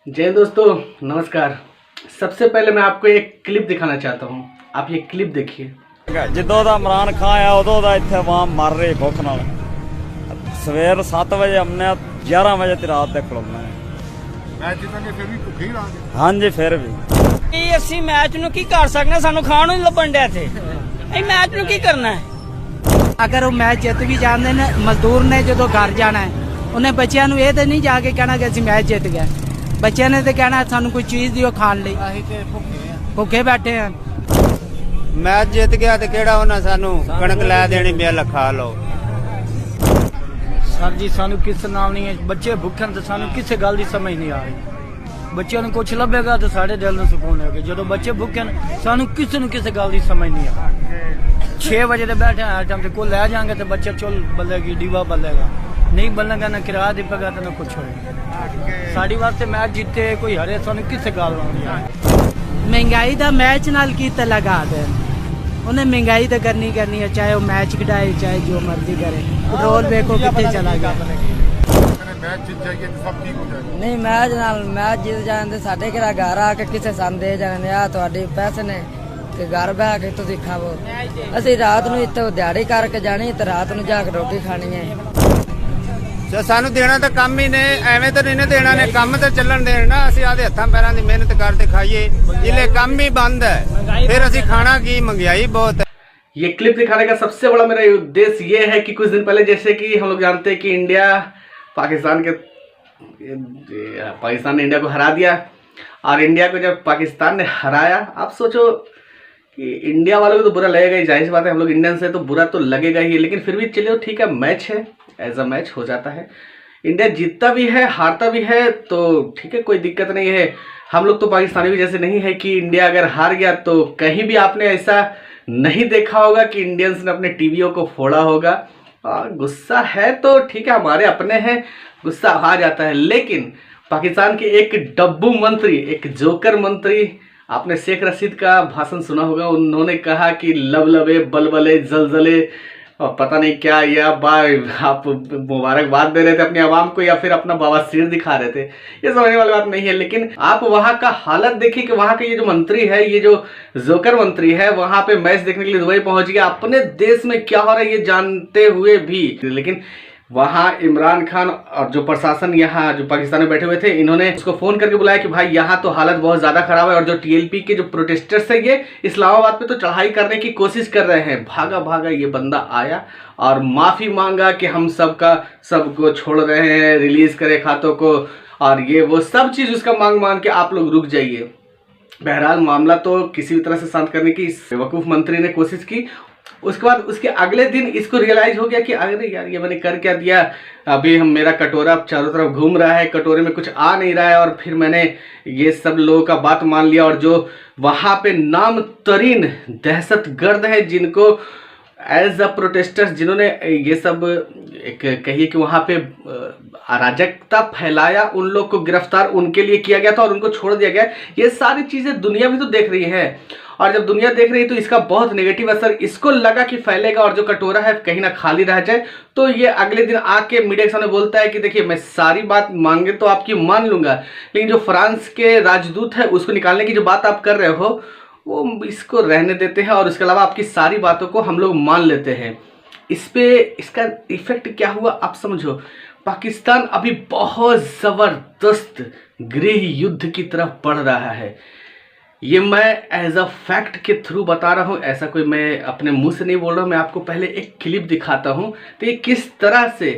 जय दोस्तों, नमस्कार। सबसे पहले मैं आपको एक क्लिप दिखाना चाहता हूँ। आप ये क्लिप देखिए। ਜਦੋਂ ਦਾ ਇਮਰਾਨ ਖਾਨ ਆਇਆ ਉਦੋਂ ਦਾ ਇੱਥੇ ਆਵਾਮ ਮਰ ਰਹੀ ਭੁੱਖ ਨਾਲ। ਸਵੇਰ 7 ਵਜੇ हमने 11 ਵਜੇ ਤੇ ਰਾਤ ਤੱਕ ਖਲੋਣਾ ਹੈ। ਮੈਚ ਜਿੱਤਾਂਗੇ ਫਿਰ ਵੀ ਭੁੱਖੇ ਹੀ ਰਹਾਂਗੇ। ਹਾਂਜੀ ਫਿਰ ਵੀ ਇਹ ਅਸੀਂ ਮੈਚ ਨੂੰ ਕੀ ਕਰ ਸਕਦੇ ਹਾਂ, ਸਾਨੂੰ ਖਾਣ ਨੂੰ ਨਹੀਂ ਲੱਭਣ ਡਿਆ ਇੱਥੇ। ਅਸੀਂ ਮੈਚ ਨੂੰ ਕੀ ਕਰਨਾ ਹੈ? ਅਗਰ ਉਹ ਮੈਚ ਜਿੱਤ ਵੀ ਜਾਂਦੇ ਨੇ, ਮਜ਼ਦੂਰ ਨੇ ਜਦੋਂ ਘਰ ਜਾਣਾ ਹੈ, ਉਹਨੇ ਬੱਚਿਆਂ ਨੂੰ ਇਹ ਤਾਂ ਨਹੀਂ ਜਾ ਕੇ ਕਹਿਣਾ ਕਿ ਅਸੀਂ ਮੈਚ ਜਿੱਤ ਗਏ। ਬੱਚਿਆਂ ਨੇ ਤਾਂ ਕਹਿਣਾ ਸਾਨੂੰ ਕੋਈ ਚੀਜ਼ ਦਿਓ ਖਾਣ ਲਈ। ਅਸੀਂ ਤੇ ਭੁੱਖੇ ਬੈਠੇ ਹਾਂ। ਮੈਚ ਜਿੱਤ ਗਿਆ ਤੇ ਕਿਹੜਾ ਉਹਨਾਂ ਸਾਨੂੰ ਕਣਕ ਲੈ ਦੇਣੀ ਬਿੱਲ ਖਾ ਲਓ। ਸਰ ਜੀ ਸਾਨੂੰ ਕਿਸੇ ਨਾਲ ਨਹੀਂ ਹੈ, ਬੱਚੇ ਭੁੱਖੇ ਤੇ ਸਾਨੂੰ ਕਿਸੇ ਗੱਲ ਦੀ ਸਮਝ ਨਹੀਂ ਆ ਰਹੀ। ਬੱਚਿਆਂ ਨੂੰ ਕੁਝ ਲੱਭੇਗਾ ਤੇ ਸਾਡੇ ਦਿਲ ਨੂੰ ਸਕੂਨ ਹੋਏਗਾ। ਜਦੋਂ ਬੱਚੇ ਭੁੱਖੇ ਨੇ ਸਾਨੂੰ ਕਿਸੇ ਨੂੰ ਕਿਸੇ ਗੱਲ ਦੀ ਸਮਝ ਨਹੀਂ ਆ। 6 ਵਜੇ ਤੇ ਬੈਠੇ ਆ ਟਾਈਮ ਤੇ ਕੋਈ ਲੈ ਜਾਾਂਗੇ ਤੇ ਬੱਚਾ ਚੁੱਲ ਬੱਲੇਗੀ, ਦੀਵਾ ਬੱਲੇਗਾ, ਨਹੀਂ ਬੱਲੇਗਾ ਨਾ ਕਿਰਾਇਆ ਦੇਵੇਗਾ ਤੇ ਨਾ ਕੁਝ ਹੋਏਗਾ। ਸਾਡੀ ਵਾਸਤੇ ਮੈਚ ਜਿੱਤੇ ਕੋਈ ਹਰੇ ਸਾਨੂੰ ਕਿਸੇ ਗੱਲ ਨਹੀਂ ਆ। ਮਹਿੰਗਾਈ ਦਾ ਮੈਚ ਨਾਲ ਕੀ ਤਾਂ ਲਗਾ ਦੇਣ। ਉਹਨੇ ਮਹਿੰਗਾਈ ਤਾਂ ਕਰਨੀ ਹੈ, ਚਾਹੇ ਉਹ ਮੈਚ ਖਿਡਾਏ ਚਾਹੇ ਜੋ ਮਰਜ਼ੀ ਕਰੇ। ਪੈਟਰੋਲ ਵੇਖੋ ਕਿੱਥੇ ਚਲਾ ਗਿਆ। ਮੈਚ ਜਿੱਤ ਜਾਈਏ ਤਾਂ ਸਭ ਠੀਕ ਹੋ ਜਾਏਗਾ। ਨਹੀਂ ਮੈਚ ਜਿੱਤ ਜਾਣ ਤੇ ਸਾਡੇ ਘਰ ਘਰ ਆ ਕੇ ਕਿਸੇ ਸਾਨੂੰ ਦੇ ਜਾਣੇ ਆ ਤੁਹਾਡੇ ਪੈਸੇ ਨੇ ਤੇ ਘਰ ਬਹਿ ਕੇ ਤੁਸੀਂ ਖਾਵੋ। ਅਸੀਂ ਰਾਤ ਨੂੰ ਇੱਥੇ ਦਿਹਾੜੀ ਕਰਕੇ ਜਾਣੀ ਤੇ ਰਾਤ ਨੂੰ ਜਾ ਕੇ ਰੋਟੀ ਖਾਣੀ ਹੈ। ਸਾਨੂੰ ਦੇਣਾ ਤਾਂ ਕੰਮ ਹੀ ਨੇ, ਐਵੇਂ ਤਾਂ ਨਹੀਂ ਦੇਣਾ ਨੇ, ਕੰਮ ਤਾਂ ਚੱਲਣ ਦੇਣ ਨਾ। ਅਸੀਂ ਆਦੇ ਹੱਥਾਂ ਪੈਰਾਂ ਦੀ ਮਿਹਨਤ ਕਰਦੇ ਖਾਈਏ, ਜਿਲੇ ਕੰਮ ही बंद है फिर ਅਸੀਂ ਖਾਣਾ ਕੀ, महंगाई बहुत है। ये क्लिप दिखाने का सबसे बड़ा मेरा उद्देश्य ये है कि कुछ दिन पहले जैसे कि हम लोग जानते हैं कि पाकिस्तान ने इंडिया को हरा दिया। और इंडिया को जब पाकिस्तान ने हराया, आप सोचो कि इंडिया वालों को तो बुरा लगेगा ही, जाहिर सी बात है, हम लोग इंडियन से तो बुरा तो लगेगा ही। लेकिन फिर भी चलिए ठीक है, मैच है, एज अ मैच हो जाता है। इंडिया जीतता भी है हारता भी है तो ठीक है, कोई दिक्कत नहीं है। हम लोग तो पाकिस्तानी भी जैसे नहीं है कि इंडिया अगर हार गया तो कहीं भी आपने ऐसा नहीं देखा होगा कि इंडियंस ने अपने टीवियों को फोड़ा होगा। गुस्सा है तो ठीक है, हमारे अपने हैं, गुस्सा आ जाता है। लेकिन पाकिस्तान के एक डब्बू मंत्री, एक जोकर मंत्री, आपने शेख रशीद का भाषण सुना होगा। उन्होंने कहा कि लबलबे बलबले जलजले और पता नहीं क्या, या आप मुबारकबाद दे रहे थे अपनी आवाम को या फिर अपना बवासीर दिखा रहे थे, ये समझने वाली बात नहीं है। लेकिन आप वहाँ का हालत देखिए कि वहाँ के ये जो मंत्री है, ये जो जोकर मंत्री है, वहाँ पे मैच देखने के लिए दुबई पहुंच गया, अपने देश में क्या हो रहा है ये जानते हुए भी। लेकिन वहाँ इमरान खान और जो प्रशासन यहाँ जो पाकिस्तान में बैठे हुए थे, इन्होंने उसको फोन करके बुलाया कि भाई यहाँ तो हालत बहुत ज़्यादा खराब है। और जो टीएलपी के जो प्रोटेस्टर्स है, ये इस्लामाबाद पे तो चढ़ाई करने की कोशिश कर रहे हैं। भागा ये बंदा आया और माफ़ी मांगा कि हम सबको छोड़ रहे हैं, रिलीज़ करें खातों को, और ये वो सब चीज़ उसका मांग के आप लोग रुक जाइए। बहरहाल मामला तो किसी भी तरह से शांत करने की इस बेवकूफ़ मंत्री ने कोशिश की। उसके बाद उसके अगले दिन इसको रियलाइज हो गया कि अरे यार ये मैंने कर क्या दिया। अभी मेरा कटोरा चारों तरफ घूम रहा है, कटोरे में कुछ आ नहीं रहा है। और फिर मैंने ये सब लोगों का बात मान लिया। और जो वहाँ पे नाम तरीन दहशतगर्द है, जिनको एज अ प्रोटेस्टर्स, जिन्होंने ये सब एक कहिए कि वहाँ पे अराजकता फैलाया, उन लोग को गिरफ्तार उनके लिए किया गया था और उनको छोड़ दिया गया। ये सारी चीज़ें दुनिया भी तो देख रही है। और जब दुनिया देख रही है तो इसका बहुत नेगेटिव असर इसको लगा कि फैलेगा, और जो कटोरा है कहीं ना खाली रह जाए। तो ये अगले दिन आके मीडिया के सामने बोलता है कि देखिए मैं सारी बात मांगे तो आपकी मान लूंगा, लेकिन जो फ्रांस के राजदूत है उसको निकालने की जो बात आप कर रहे हो वो इसको रहने देते हैं, और उसके अलावा आपकी सारी बातों को हम लोग मान लेते हैं। इस पे इसका इफेक्ट क्या हुआ आप समझो। पाकिस्तान अभी बहुत ज़बरदस्त गृह युद्ध की तरफ बढ़ रहा है। ये मैं एज अ फैक्ट के थ्रू बता रहा हूँ, ऐसा कोई मैं अपने मुंह से नहीं बोल रहा हूँ। मैं आपको पहले एक क्लिप दिखाता हूँ तो ये किस तरह से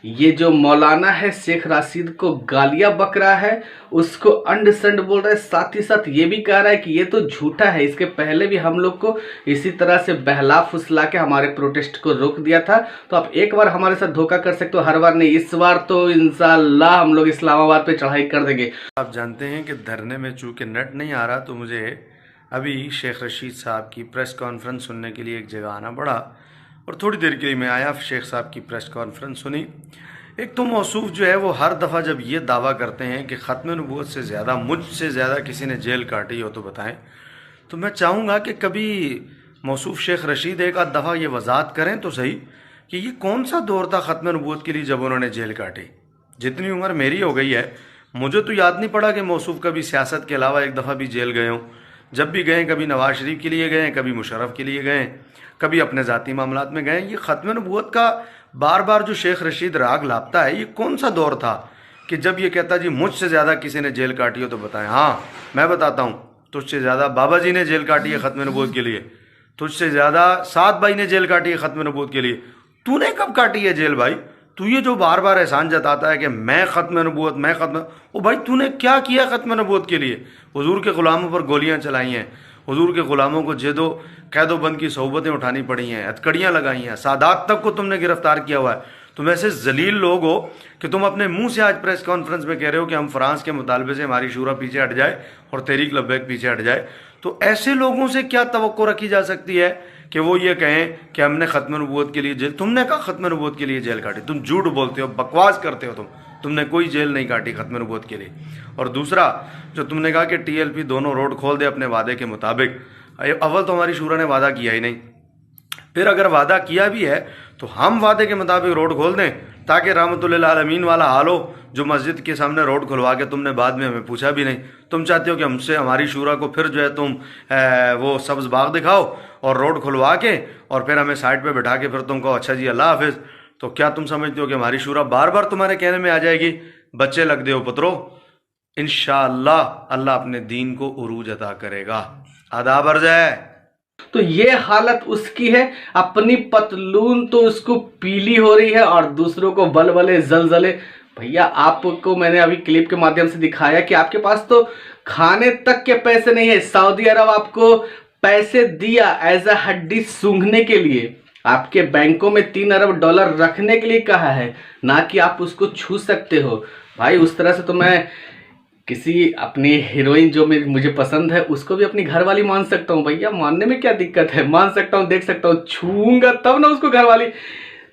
ये जो मौलाना है शेख रशीद को गालियाँ बक रहा है, उसको अंड संड बोल रहा है, साथ ही साथ ये भी कह रहा है कि ये तो झूठा है। इसके पहले भी हम लोग को इसी तरह से बहला फुसला के हमारे प्रोटेस्ट को रोक दिया था। तो आप एक बार हमारे साथ धोखा कर सकते हो, हर बार नहीं। इस बार तो इंशाल्लाह हम लोग इस्लामाबाद पे चढ़ाई कर देंगे। आप जानते हैं कि धरने में चूँकि नेट नहीं आ रहा, तो मुझे अभी शेख रशीद साहब की प्रेस कॉन्फ्रेंस सुनने के लिए एक जगह आना पड़ा, और थोड़ी देर के लिए मैं आया, शेख साहब की प्रेस कॉन्फ्रेंस सुनी। एक तो मौसूफ जो है वो हर दफ़ा जब ये दावा करते हैं कि ख़त्म नबूवत से ज़्यादा, मुझसे ज़्यादा किसी ने जेल काटी हो तो बताएं। तो मैं चाहूँगा कि कभी मौसूफ शेख रशीद एक आध दफ़ा ये वजाहत करें तो सही कि ये कौन सा दौर था ख़त्म नबूवत के लिए जब उन्होंने जेल काटी। जितनी उम्र मेरी हो गई है मुझे तो याद नहीं पड़ा कि मौसूफ कभी सियासत के अलावा एक दफ़ा भी जेल गए हों। जब भी गए, कभी नवाज शरीफ के लिए गए, कभी मुशर्रफ के लिए गए, कभी अपने ज़ाती मामलात में गए। ये ख़त्म नबूवत का बार बार जो शेख रशीद राग लापता है, ये कौन सा दौर था कि जब ये कहता जी मुझसे ज़्यादा किसी ने जेल काटी हो तो बताएं। हाँ, मैं बताता हूँ, तुझसे ज़्यादा बाबा जी ने जेल काटी है ख़त्म नबूवत के लिए, तुझसे ज़्यादा साद भाई ने जेल काटी है ख़त्म नबूवत के लिए। तूने कब काटी है जेल भाई? तू ये जो बार बार एहसान जताता है कि मैं ख़त्म नबूवत, मैं ख़त्म, ओ भाई तूने क्या किया ख़त्म नबूवत के लिए? हुजूर के ग़ुलामों पर गोलियाँ चलाई हैं, हुजूर के ग़ुलामों को जेदो कैदोबंद की सोहबतें उठानी पड़ी हैं, हथकड़ियाँ लगाई हैं, सादात तक को तुमने गिरफ्तार किया हुआ है। तुम ऐसे जलील लोग हो कि तुम अपने मुंह से आज प्रेस कॉन्फ्रेंस में कह रहे हो कि हम फ्रांस के मुतालबे से हमारी शूरा पीछे हट जाए और तहरीक लब्बैक पीछे हट जाए। तो ऐसे लोगों से क्या तवक्को रखी जा सकती है कि वो ये कहें कि हमने ख़त्म नबूवत के लिए जेल, तुमने कहा ख़त्म नबूवत के लिए जेल काटी? तुम झूठ बोलते हो, बकवास करते हो, तुमने कोई जेल नहीं काटी ख़त्म नबूवत के लिए। और दूसरा जो तुमने कहा कि TLP दोनों रोड खोल दे अपने वादे के मुताबिक, अव्वल तो हमारी शूरा ने वादा किया ही नहीं, फिर अगर वादा किया भी है तो हम वादे के मुताबिक रोड खोल दें ताकि रहमतुल्लिल आलमीन वाला हाल हो जो मस्जिद के सामने रोड खुलवा के तुमने बाद में हमें पूछा भी नहीं। तुम चाहते हो कि हमसे हमारी शूरा को फिर जो है तुम वो सब्ज़ बाग दिखाओ और रोड खुलवा के और फिर हमें साइड पे बैठा के फिर तुम कहो अच्छा जी अल्लाह हाफिज़। तो क्या तुम समझते हो कि हमारी शूरा बार बार तुम्हारे कहने में आ जाएगी? बच्चे लग दे हो पुत्रो, इंशाअल्लाह अल्लाह अपने दीन को उरूज अता करेगा। आदाब अर्ज़ है। तो ये हालत उसकी है, अपनी पतलून तो उसको पीली हो रही है और दूसरों को बलबले जलजले। भैया आपको मैंने अभी क्लिप के माध्यम से दिखाया कि आपके पास तो खाने तक के पैसे नहीं है। सऊदी अरब आपको पैसे दिया एज अ हड्डी सूंघने के लिए, आपके बैंकों में 3 अरब डॉलर रखने के लिए कहा है, ना कि आप उसको छू सकते हो। भाई उस तरह से तो मैं किसी अपनी हीरोइन जो मुझे पसंद है उसको भी अपनी घरवाली मान सकता हूँ। भैया मानने में क्या दिक्कत है, मान सकता हूँ, देख सकता हूँ, छूऊंगा तब ना उसको घरवाली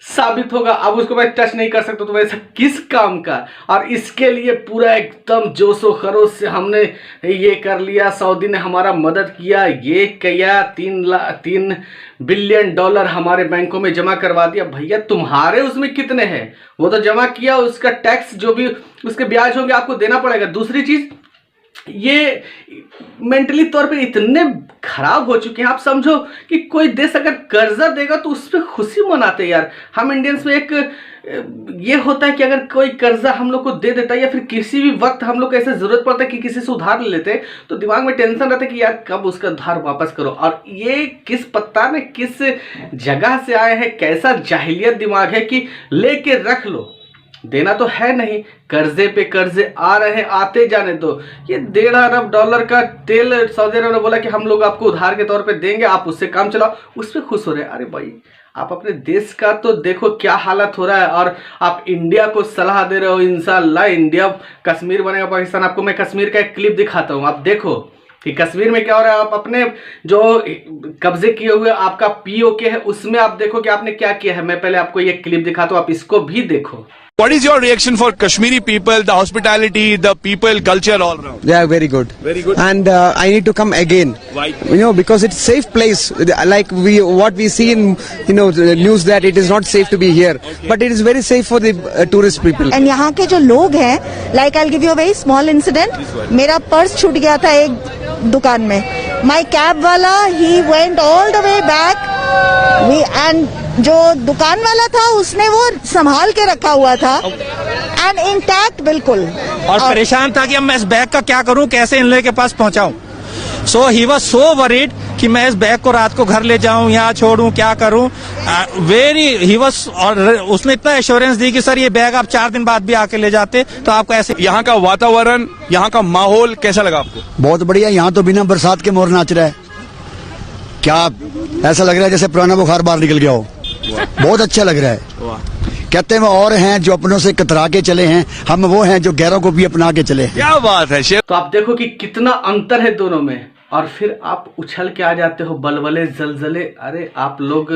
साबित होगा। अब उसको मैं टच नहीं कर सकता तो वैसा किस काम का। और इसके लिए पूरा एकदम जोशो खरोश से हमने ये कर लिया, सऊदी ने हमारा मदद किया, ये किया, 3 बिलियन डॉलर हमारे बैंकों में जमा करवा दिया। भैया तुम्हारे उसमें कितने हैं वो तो जमा किया, उसका टैक्स जो भी उसके ब्याज होंगे आपको देना पड़ेगा। दूसरी चीज ये मेंटली तौर पे इतने खराब हो चुके हैं, आप समझो कि कोई देश अगर कर्जा देगा तो उस पर खुशी मनाते यार। हम इंडियंस में एक ये होता है कि अगर कोई कर्जा हम लोग को दे देता है या फिर किसी भी वक्त हम लोग को ऐसे जरूरत पड़ता है कि किसी से उधार ले लेते तो दिमाग में टेंशन रहता है कि यार कब उसका उधार वापस करो। और ये किस पता ने किस जगह से आए हैं, कैसा जाहिलियत दिमाग है कि लेके रख लो, देना तो है नहीं, कर्जे पे कर्जे आ रहे हैं, आते जाने दो। ये 1.5 अरब डॉलर का तेल सऊदी अरब ने बोला कि हम लोग आपको उधार के तौर पे देंगे, आप उससे काम चलाओ, उस पर खुश हो रहे हैं। अरे भाई आप अपने देश का तो देखो क्या हालत हो रहा है और आप इंडिया को सलाह दे रहे हो। इंशाल्लाह इंडिया कश्मीर बनेगा पाकिस्तान। आपको मैं कश्मीर का एक क्लिप दिखाता हूँ, आप देखो कि कश्मीर में क्या हो रहा है। आप अपने जो कब्जे किए हुए आपका POK है उसमें आप देखो कि आपने क्या किया है। मैं पहले आपको ये क्लिप दिखाता हूँ, आप इसको भी देखो। What is your reaction for Kashmiri people, the hospitality, the people, culture all around? They are very good. Very good. And I need to come again. Why? You know, because it's safe place. Like what we see in, the news that it is not safe to be here. Okay. But it is very safe for the tourist people. And यहाँ के जो लोग हैं, like I'll give you a very small incident. मेरा purse छूट गया था एक दुकान में. My cab वाला, he went all the way back. And जो दुकान वाला था उसने वो संभाल के रखा हुआ था एंड इंटैक्ट बिल्कुल। और परेशान था कि अब मैं इस बैग का क्या करूं, कैसे इन लोगों के पास पहुंचाऊं। सो ही वाज सो वरीड कि मैं इस बैग को रात को घर ले जाऊं, यहाँ छोड़ूं, क्या करूं। ही वाज, और उसने इतना एश्योरेंस दी कि सर ये बैग आप 4 दिन बाद भी आके ले जाते तो आपको ऐसे। यहाँ का वातावरण, यहाँ का माहौल कैसा लगा आपको? बहुत बढ़िया। यहाँ तो बिना बरसात के मोर नाच रहा है। क्या ऐसा लग रहा है जैसे पुराना बुखार बाहर निकल गया हो। बहुत अच्छा लग रहा है। कहते हैं और हैं जो अपनों से कतरा के चले हैं, हम वो हैं जो गैरों को भी अपना के चले हैं। क्या बात है शेर। तो आप देखो कि कितना अंतर है दोनों में, और फिर आप उछल के आ जाते हो बलबले जलजले। अरे आप लोग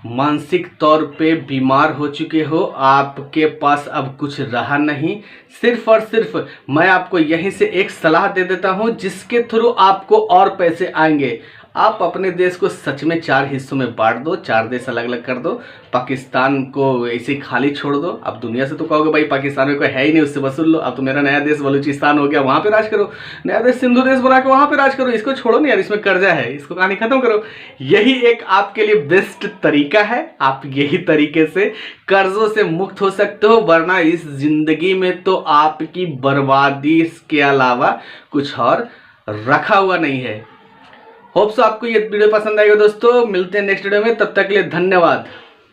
मानसिक तौर पे बीमार हो चुके हो, आपके पास अब कुछ रहा नहीं। सिर्फ और सिर्फ मैं आपको यहीं से एक सलाह दे देता हूं जिसके थ्रू आपको और पैसे आएंगे। आप अपने देश को सच में 4 हिस्सों में बांट दो, 4 देश अलग अलग कर दो, पाकिस्तान को ऐसे ही खाली छोड़ दो। अब दुनिया से तो कहोगे भाई पाकिस्तान में कोई है ही नहीं, उससे वसूल लो। अब तो मेरा नया देश बलूचिस्तान हो गया, वहाँ पे राज करो। नया देश सिंधु देश बना के वहाँ पे राज करो। इसको छोड़ो नहीं यार, इसमें कर्जा है, इसको कहानी खत्म करो। यही एक आपके लिए बेस्ट तरीका है। आप यही तरीके से कर्जों से मुक्त हो सकते हो, वरना इस जिंदगी में तो आपकी बर्बादी के अलावा कुछ और रखा हुआ नहीं है। होप सो आपको ये वीडियो पसंद आएगा दोस्तों। मिलते हैं नेक्स्ट वीडियो में, तब तक के लिए धन्यवाद।